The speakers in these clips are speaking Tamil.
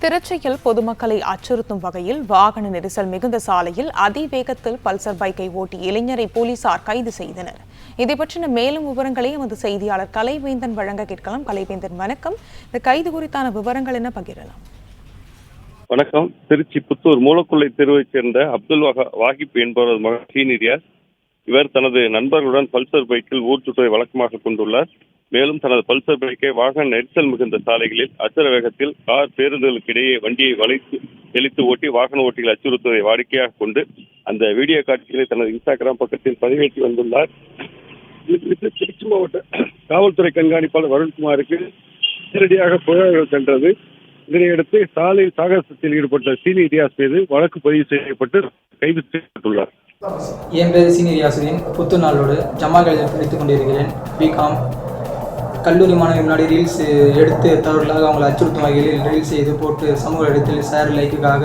திருச்சியில் பொதுமக்களை அச்சுறுத்தும் வகையில் வாகன நெரிசல் மிகுந்த சாலையில் அதிவேகத்தில் பல்சர் பைக்கை ஓட்டி இளைஞரை போலீசார் கைது செய்தனர். இதை பற்றின மேலும் விவரங்களை எமது செய்தியாளர் கலைவேந்தன் வழங்க கேட்கலாம். கலைவேந்தன், வணக்கம். இந்த கைது குறித்தான விவரங்கள் என்ன பகிரலாம்? வணக்கம். திருச்சி புத்தூர் மூலக்குள்ளை தெருவைச் சேர்ந்த அப்துல் வாகிப் என்பவரது மகன் சீனிரியாஸ். இவர் தனது நண்பர்களுடன் பல்சர் பைக்கில் ஊர் சுற்றுவதை வழக்கமாக கொண்டுள்ளார். மேலும் தனது பல்சர் பைக்கை வாகன நெரிசல் மிகுந்த சாலைகளில் அச்சர வேகத்தில் கார் பேருந்துகளுக்கு இடையே வண்டியை வளைத்து தெளித்து ஓட்டி வாகன ஓட்டிகள் அச்சுறுத்துவதை வாடிக்கையாக கொண்டு அந்த வீடியோ காட்சிகளை தனது இன்ஸ்டாகிராம் பக்கத்தில் பதிவேற்றி வந்துள்ளார். திருச்சி மாவட்ட காவல்துறை கண்காணிப்பாளர் வருண்குமாருக்கு நேரடியாக புகார்கள் சென்றது. இதனையடுத்து சாலையில் சாகசத்தில் ஈடுபட்ட சீனிரியாஸ் மீது வழக்கு பதிவு செய்யப்பட்டு கைது செய்யப்பட்டுள்ளார். என் பேர் சீனிரியாசுதீன். புத்து நாளோடு ஜமா காலேஜில் படித்துக் கொண்டிருக்கிறேன். பிகாம். கல்லூரி மாணவி முன்னாடி ரீல்ஸ் எடுத்து தவறுகளாக அவங்களை அச்சுறுத்தும் வகையில் ரீல்ஸ் செய்து போட்டு சமூக இடத்தில் ஷேர் லைக்குக்காக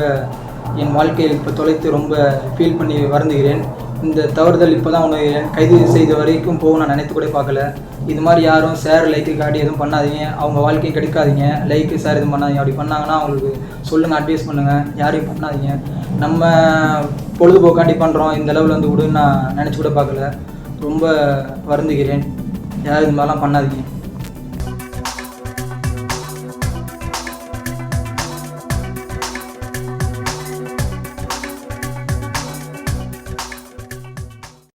என் வாழ்க்கையில் இப்போ தொலைத்து ரொம்ப ஃபீல் பண்ணி வருந்துகிறேன். இந்த தவறுதல் இப்போ தான் உணர்கிறேன். கைது செய்த வரைக்கும் போக நான் நினைத்து கூட பார்க்கல. இது மாதிரி யாரும் ஷேர் லைக்கு காட்டி எதுவும் பண்ணாதீங்க, அவங்க வாழ்க்கையும் கிடைக்காதீங்க. லைக்கு ஷேர் எதுவும் பண்ணாதீங்க. அப்படி பண்ணாங்கன்னா அவங்களுக்கு சொல்லுங்கள், அட்வைஸ் பண்ணுங்கள். யாரையும் பண்ணாதீங்க. நம்ம பொழுதுபோக்காண்டி பண்ணுறோம், இந்த அளவில் வந்து விடுன்னு நான் நினச்சி கூட பார்க்கல. ரொம்ப வருந்துகிறேன். யாரும் இது மாதிரிலாம் பண்ணாதீங்க.